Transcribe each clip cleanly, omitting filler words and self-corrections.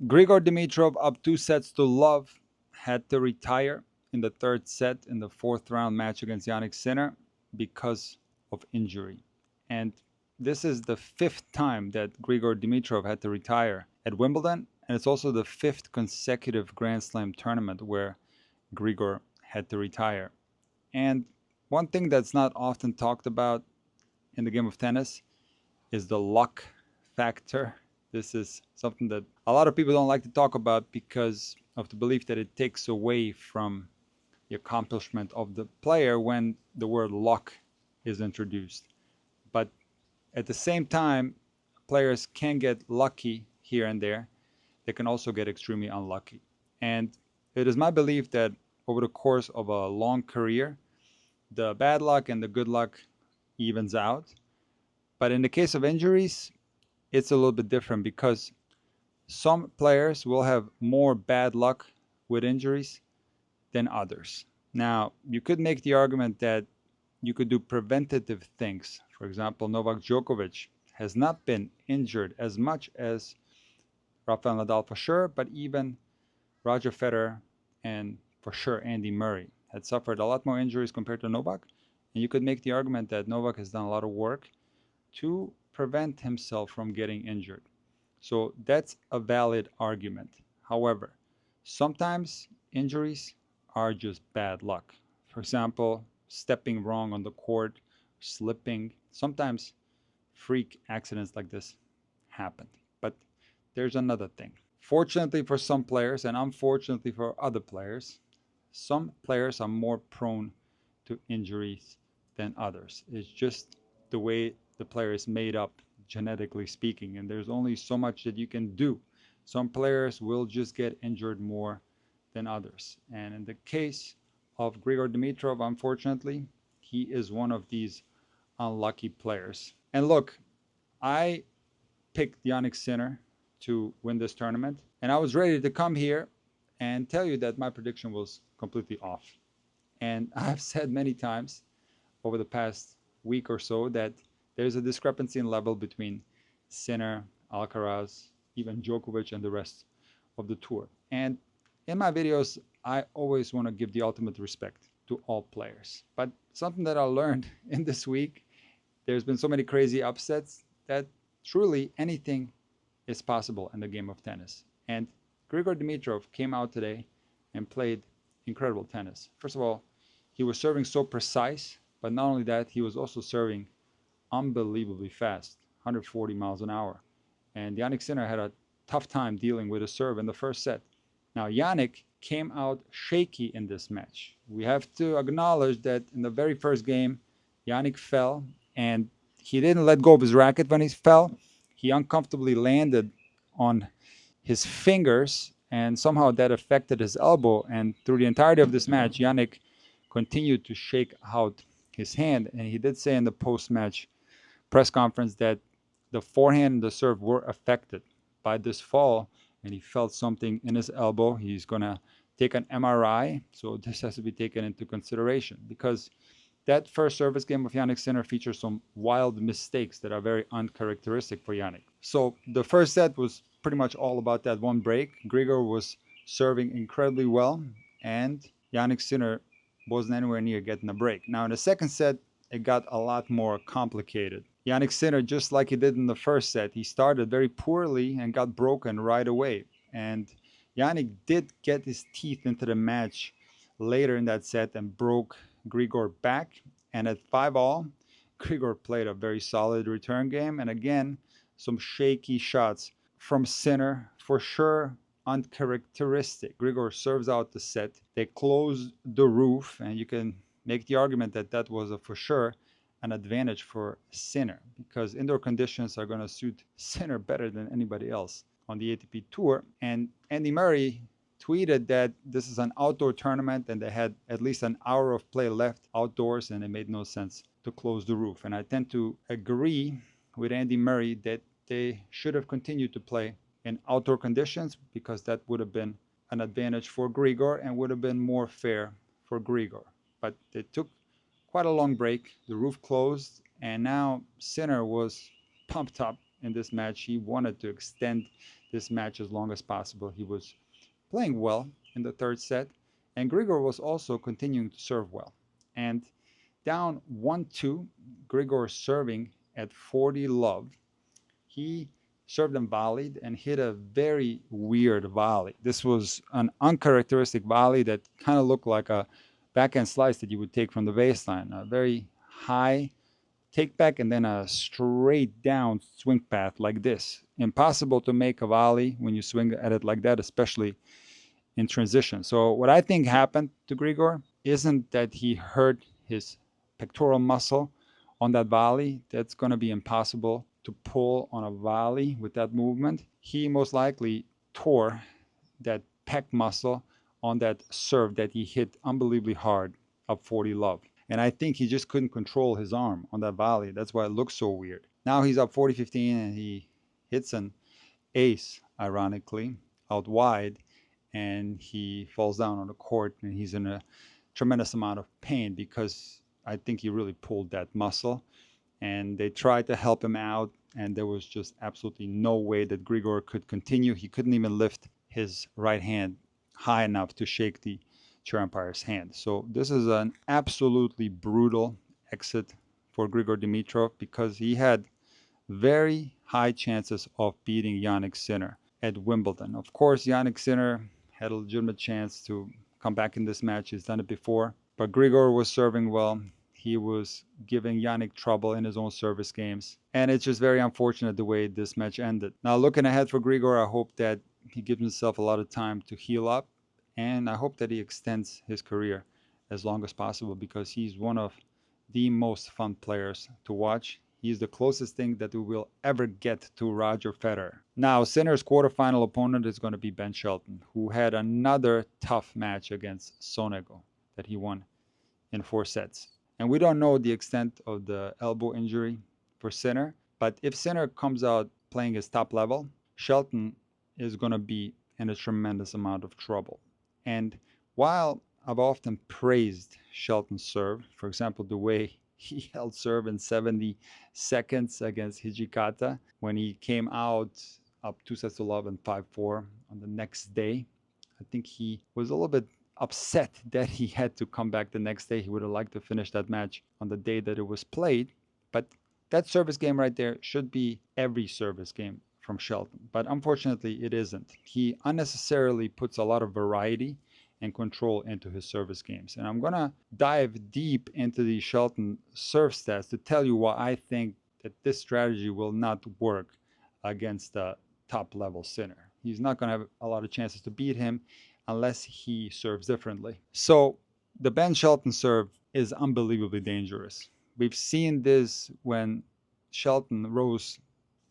Grigor Dimitrov, up 2-0, had to retire in the third set in the fourth round match against Jannik Sinner because of injury. And this is the fifth time that Grigor Dimitrov had to retire at Wimbledon, and it's also the fifth consecutive Grand Slam tournament where Grigor had to retire. And one thing that's not often talked about in the game of tennis is the luck factor. This is something that a lot of people don't like to talk about because of the belief that it takes away from the accomplishment of the player when the word luck is introduced. But at the same time, players can get lucky here and there. They can also get extremely unlucky. And it is my belief that over the course of a long career, the bad luck and the good luck evens out. But in the case of injuries, it's a little bit different because some players will have more bad luck with injuries than others. Now, you could make the argument that you could do preventative things. For example, Novak Djokovic has not been injured as much as Rafael Nadal for sure, but even Roger Federer and for sure Andy Murray had suffered a lot more injuries compared to Novak. And you could make the argument that Novak has done a lot of work to prevent himself from getting injured. So that's a valid argument. However, sometimes injuries are just bad luck. For example, stepping wrong on the court, slipping. Sometimes freak accidents like this happen. But there's another thing. Fortunately for some players, and unfortunately for other players, some players are more prone to injuries than others. It's just the way the player is made up, genetically speaking, and there's only so much that you can do. Some players will just get injured more than others. And in the case of Grigor Dimitrov, unfortunately, he is one of these unlucky players. And look, I picked Jannik Sinner to win this tournament, and I was ready to come here and tell you that my prediction was completely off. And I've said many times over the past week or so that there's a discrepancy in level between Sinner, Alcaraz, even Djokovic, and the rest of the tour. And in my videos, I always want to give the ultimate respect to all players. But something that I learned in this week, there's been so many crazy upsets that truly anything is possible in the game of tennis. And Grigor Dimitrov came out today and played incredible tennis. First of all, he was serving so precise, but not only that, he was also serving unbelievably fast, 140 miles an hour. And Jannik Sinner had a tough time dealing with his serve in the first set. Now, Jannik came out shaky in this match. We have to acknowledge that in the very first game, Jannik fell, and he didn't let go of his racket when he fell. He uncomfortably landed on his fingers, and somehow that affected his elbow. And through the entirety of this match, Jannik continued to shake out his hand. And he did say in the post-match press conference that the forehand and the serve were affected by this fall, and he felt something in his elbow. He's going to take an MRI, so this has to be taken into consideration because that first service game of Jannik Sinner features some wild mistakes that are very uncharacteristic for Jannik. So the first set was pretty much all about that one break. Grigor was serving incredibly well, and Jannik Sinner wasn't anywhere near getting a break. Now in the second set, it got a lot more complicated. Jannik Sinner, just like he did in the first set, he started very poorly and got broken right away. And Jannik did get his teeth into the match later in that set and broke Grigor back. And at 5-all, Grigor played a very solid return game. And again, some shaky shots from Sinner, for sure uncharacteristic. Grigor serves out the set. They close the roof, and you can make the argument that that was for sure an advantage for Sinner because indoor conditions are going to suit Sinner better than anybody else on the ATP Tour. And Andy Murray tweeted that this is an outdoor tournament and they had at least an hour of play left outdoors and it made no sense to close the roof. And I tend to agree with Andy Murray that they should have continued to play in outdoor conditions because that would have been an advantage for Grigor and would have been more fair for Grigor. But they took quite a long break. The roof closed, and now Sinner was pumped up in this match. He wanted to extend this match as long as possible. He was playing well in the third set, and Grigor was also continuing to serve well. And down 1-2, Grigor serving at 40 love. He served and volleyed and hit a very weird volley. This was an uncharacteristic volley that kind of looked like a backhand slice that you would take from the baseline. A very high take back and then a straight down swing path like this. Impossible to make a volley when you swing at it like that, especially in transition. So what I think happened to Grigor isn't that he hurt his pectoral muscle on that volley. That's going to be impossible to pull on a volley with that movement. He most likely tore that pec muscle on that serve that he hit unbelievably hard up 40 love. And I think he just couldn't control his arm on that volley. That's why it looks so weird. Now he's up 40-15 and he hits an ace, ironically, out wide, and he falls down on the court and he's in a tremendous amount of pain because I think he really pulled that muscle. And they tried to help him out, and there was just absolutely no way that Grigor could continue. He couldn't even lift his right hand high enough to shake the chair umpire's hand. So this is an absolutely brutal exit for Grigor Dimitrov because he had very high chances of beating Jannik Sinner at Wimbledon. Of course, Jannik Sinner had a legitimate chance to come back in this match. He's done it before. But Grigor was serving well. He was giving Jannik trouble in his own service games. And it's just very unfortunate the way this match ended. Now, looking ahead for Grigor, I hope that he gives himself a lot of time to heal up. And I hope that he extends his career as long as possible because he's one of the most fun players to watch. He's the closest thing that we will ever get to Roger Federer. Now, Sinner's quarterfinal opponent is going to be Ben Shelton, who had another tough match against Sonego that he won in 4 sets. And we don't know the extent of the elbow injury for Sinner, but if Sinner comes out playing his top level, Shelton is going to be in a tremendous amount of trouble. And while I've often praised Shelton's serve, for example, the way he held serve in 70 seconds against Hijikata when he came out up 2-0 and 5-4 on the next day, I think he was a little bit upset that he had to come back the next day. He would have liked to finish that match on the day that it was played. But that service game right there should be every service game from Shelton. But unfortunately, it isn't. He unnecessarily puts a lot of variety and control into his service games. And I'm going to dive deep into the Shelton serve stats to tell you why I think that this strategy will not work against the top level Sinner. He's not going to have a lot of chances to beat him unless he serves differently. So the Ben Shelton serve is unbelievably dangerous. We've seen this when Shelton rose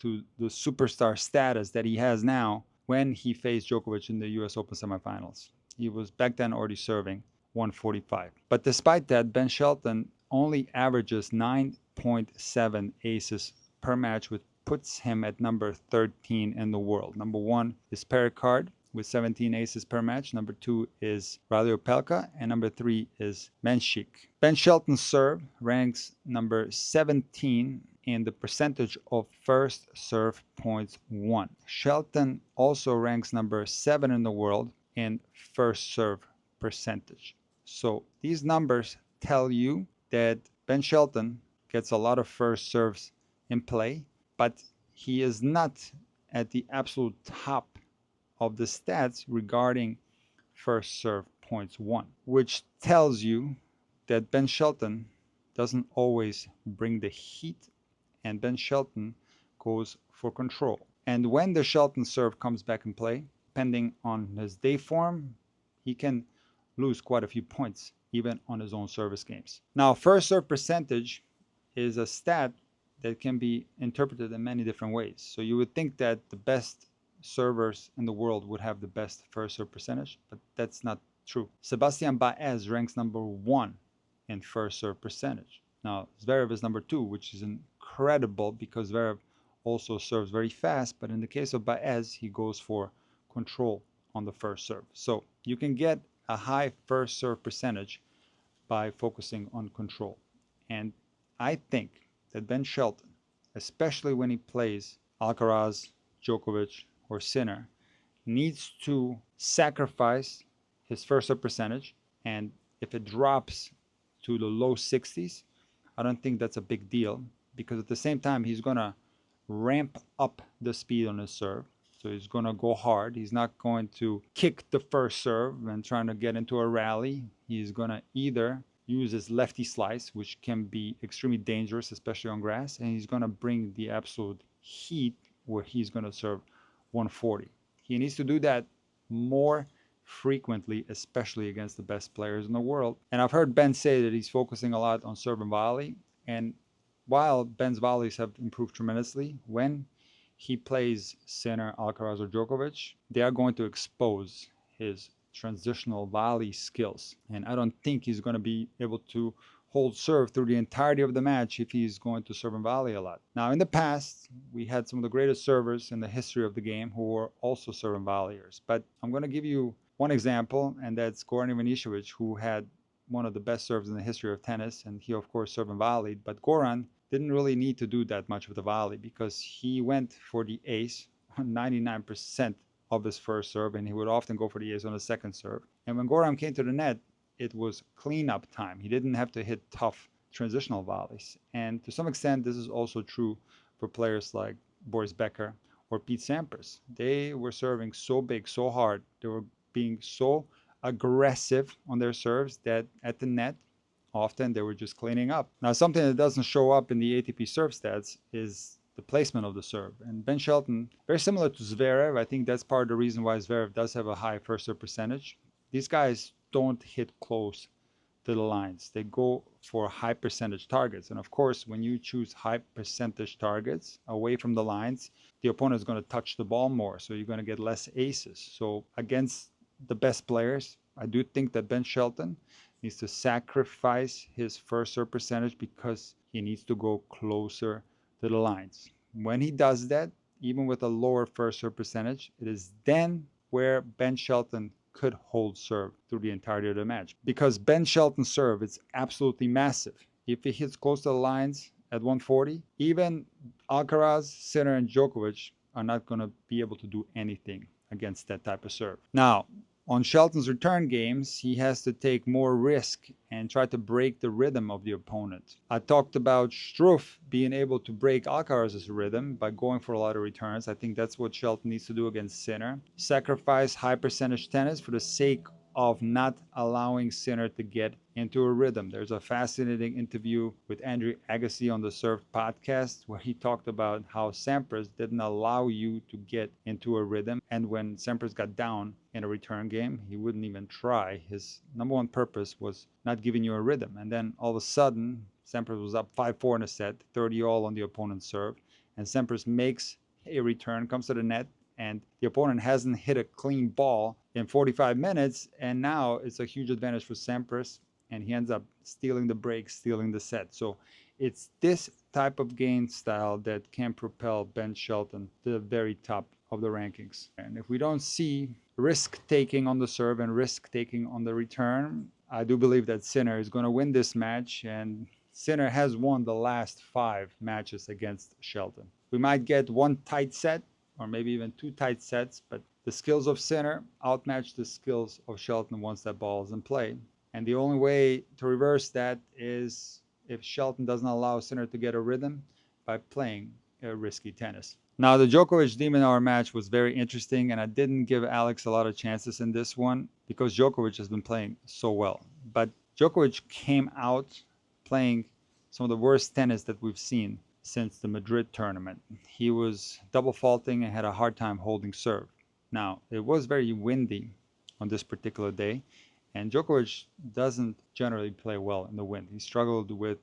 to the superstar status that he has now when he faced Djokovic in the US Open semifinals. He was back then already serving 145. But despite that, Ben Shelton only averages 9.7 aces per match, which puts him at number 13 in the world. Number 1 is Pericard with 17 aces per match. Number 2 is Reilly Opelka, and number 3 is Menchik. Ben Shelton's serve ranks number 17 in the percentage of first serve points won. Shelton also ranks number 7 in the world in first serve percentage. So these numbers tell you that Ben Shelton gets a lot of first serves in play, but he is not at the absolute top of the stats regarding first serve points won, which tells you that Ben Shelton doesn't always bring the heat, and Ben Shelton goes for control. And when the Shelton serve comes back in play, depending on his day form, he can lose quite a few points, even on his own service games. Now, first serve percentage is a stat that can be interpreted in many different ways. So you would think that the best servers in the world would have the best first serve percentage, but that's not true. Sebastian Baez ranks number 1 in first serve percentage. Now, Zverev is number 2, which is incredible because Zverev also serves very fast, but in the case of Baez, he goes for control on the first serve. So you can get a high first serve percentage by focusing on control. And I think that Ben Shelton, especially when he plays Alcaraz, Djokovic, or Sinner, needs to sacrifice his first serve percentage, and if it drops to the low 60s, I don't think that's a big deal, because at the same time he's going to ramp up the speed on his serve. So he's going to go hard. He's not going to kick the first serve and trying to get into a rally. He's going to either use his lefty slice, which can be extremely dangerous, especially on grass, and he's going to bring the absolute heat where he's going to serve 140. He needs to do that more frequently, especially against the best players in the world. And I've heard Ben say that he's focusing a lot on serve and volley. And while Ben's volleys have improved tremendously, when he plays Sinner, Alcaraz, or Djokovic, they are going to expose his transitional volley skills. And I don't think he's going to be able to hold serve through the entirety of the match if he's going to serve and volley a lot. Now, in the past, we had some of the greatest servers in the history of the game who were also serve and volleyers. But I'm going to give you one example, and that's Goran Ivanisevic, who had one of the best serves in the history of tennis, and he, of course, served and volleyed. But Goran didn't really need to do that much with the volley because he went for the ace on 99% of his first serve, and he would often go for the ace on the second serve. And when Goran came to the net, it was cleanup time. He didn't have to hit tough transitional volleys. And to some extent, this is also true for players like Boris Becker or Pete Sampras. They were serving so big, so hard. They were being so aggressive on their serves that at the net, often they were just cleaning up. Now, something that doesn't show up in the ATP serve stats is the placement of the serve. And Ben Shelton, very similar to Zverev, I think that's part of the reason why Zverev does have a high first serve percentage. These guys don't hit close to the lines. They go for high percentage targets. And of course, when you choose high percentage targets away from the lines, the opponent is going to touch the ball more. So you're going to get less aces. So against the best players, I do think that Ben Shelton needs to sacrifice his first serve percentage because he needs to go closer to the lines. When he does that, even with a lower first serve percentage, it is then where Ben Shelton could hold serve through the entirety of the match. Because Ben Shelton's serve is absolutely massive. If he hits close to the lines at 140, even Alcaraz, Sinner, and Djokovic are not going to be able to do anything against that type of serve. Now, on Shelton's return games, he has to take more risk and try to break the rhythm of the opponent. I talked about Struff being able to break Alcaraz's rhythm by going for a lot of returns. I think that's what Shelton needs to do against Sinner. Sacrifice high percentage tennis for the sake of not allowing Sinner to get into a rhythm. There's a fascinating interview with Andrew Agassi on the Serve podcast where he talked about how Sampras didn't allow you to get into a rhythm. And when Sampras got down in a return game, he wouldn't even try. His number one purpose was not giving you a rhythm. And then all of a sudden, Sampras was up 5-4 in a set, 30 all on the opponent's serve. And Sampras makes a return, comes to the net, and the opponent hasn't hit a clean ball in 45 minutes, and now it's a huge advantage for Sampras, and he ends up stealing the break, stealing the set. So it's this type of game style that can propel Ben Shelton to the very top of the rankings. And if we don't see risk-taking on the serve and risk-taking on the return, I do believe that Sinner is going to win this match, and Sinner has won the last 5 matches against Shelton. We might get one tight set, or maybe even 2 tight sets, but the skills of Sinner outmatch the skills of Shelton once that ball is in play. And the only way to reverse that is if Shelton doesn't allow Sinner to get a rhythm by playing risky tennis. Now, the Djokovic de Minaur match was very interesting, and I didn't give Alex a lot of chances in this one because Djokovic has been playing so well. But Djokovic came out playing some of the worst tennis that we've seen since the Madrid tournament. He was double faulting and had a hard time holding serve. Now, it was very windy on this particular day, and Djokovic doesn't generally play well in the wind. He struggled with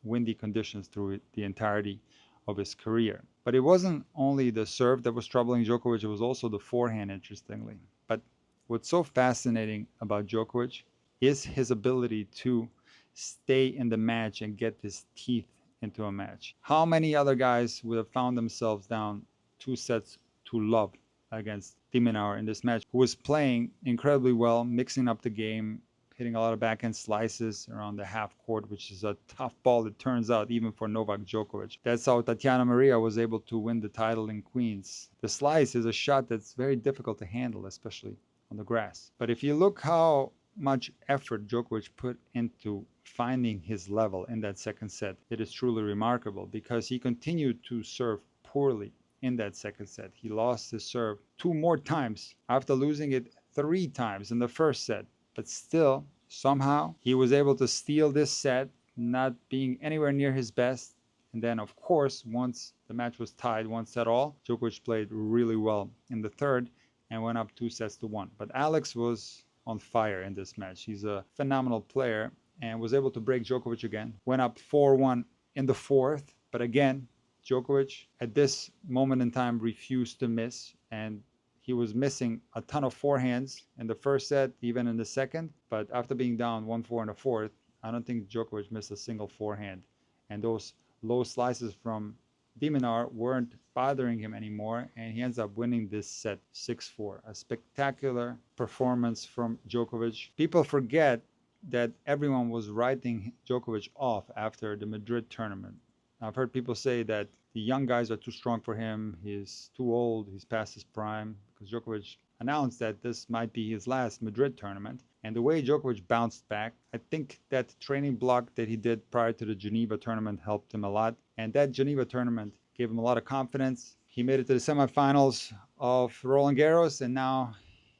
windy conditions through the entirety of his career. But it wasn't only the serve that was troubling Djokovic, it was also the forehand, interestingly. But what's so fascinating about Djokovic is his ability to stay in the match and get his teeth into a match. How many other guys would have found themselves down 2 sets to love against de Minaur in this match, who was playing incredibly well, mixing up the game, hitting a lot of backhand slices around the half court, which is a tough ball, it turns out, even for Novak Djokovic. That's how Tatiana Maria was able to win the title in Queens. The slice is a shot that's very difficult to handle, especially on the grass. But if you look how much effort Djokovic put into finding his level in that second set, it is truly remarkable, because he continued to serve poorly in that second set. He lost his serve 2 more times after losing it 3 times in the first set. But still, somehow, he was able to steal this set, not being anywhere near his best. And then, of course, once the match was tied 1-all, Djokovic played really well in the third and went up 2-1. But Alex was on fire in this match. He's a phenomenal player and was able to break Djokovic again. Went up 4-1 in the fourth, but again, Djokovic at this moment in time refused to miss, and he was missing a ton of forehands in the first set, even in the second. But after being down 1-4 in the fourth, I don't think Djokovic missed a single forehand. And those low slices from Minaur weren't bothering him anymore, and he ends up winning this set 6-4. A spectacular performance from Djokovic. People forget that everyone was writing Djokovic off after the Madrid tournament. I've heard people say that the young guys are too strong for him, he's too old, he's past his prime, because Djokovic announced that this might be his last Madrid tournament. And the way Djokovic bounced back, I think that training block that he did prior to the Geneva tournament helped him a lot. And that Geneva tournament gave him a lot of confidence. He made it to the semifinals of Roland Garros, and now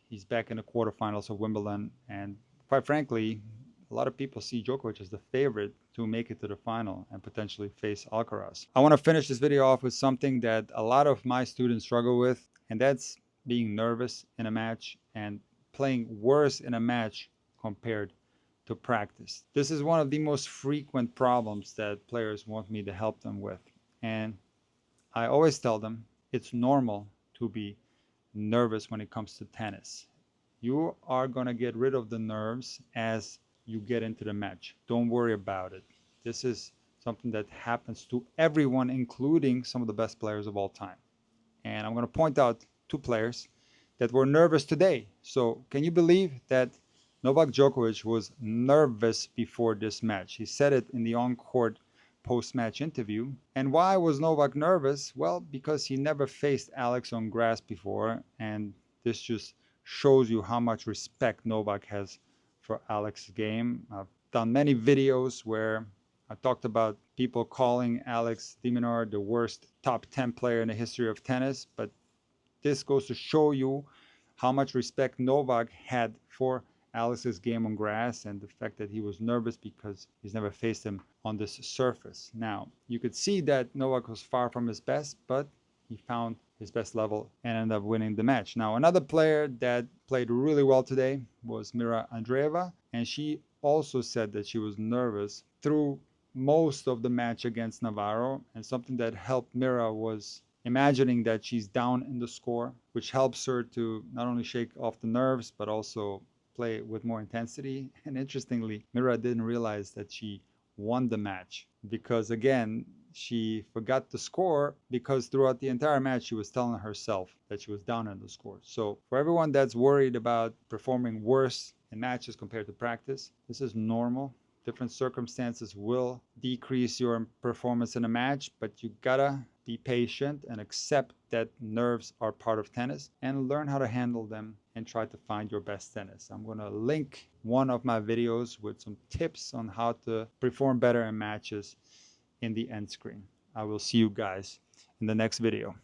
he's back in the quarterfinals of Wimbledon. And quite frankly, a lot of people see Djokovic as the favorite to make it to the final and potentially face Alcaraz. I want to finish this video off with something that a lot of my students struggle with, and that's being nervous in a match and playing worse in a match compared to practice. This is one of the most frequent problems that players want me to help them with. And I always tell them it's normal to be nervous when it comes to tennis. You are going to get rid of the nerves as you get into the match. Don't worry about it. This is something that happens to everyone, including some of the best players of all time. And I'm going to point out 2 players that were nervous today. So can you believe that Novak Djokovic was nervous before this match? He said it in the on-court post-match interview. And why was Novak nervous? Well, because he never faced Alex on grass before, and this just shows you how much respect Novak has for Alex's game. I've done many videos where I talked about people calling Alex de Minaur the worst top 10 player in the history of tennis, but this goes to show you how much respect Novak had for Alex's game on grass, and the fact that he was nervous because he's never faced him on this surface. Now, you could see that Novak was far from his best, but he found his best level and ended up winning the match. Now, another player that played really well today was Mirra Andreeva, and she also said that she was nervous through most of the match against Navarro, and something that helped Mirra was imagining that she's down in the score, which helps her to not only shake off the nerves, but also play with more intensity. And interestingly, Mirra didn't realize that she won the match because, again, she forgot the score because throughout the entire match she was telling herself that she was down in the score. So for everyone that's worried about performing worse in matches compared to practice, this is normal. Different circumstances will decrease your performance in a match, but you gotta be patient and accept that nerves are part of tennis and learn how to handle them and try to find your best tennis. I'm gonna link one of my videos with some tips on how to perform better in matches in the end screen. I will see you guys in the next video.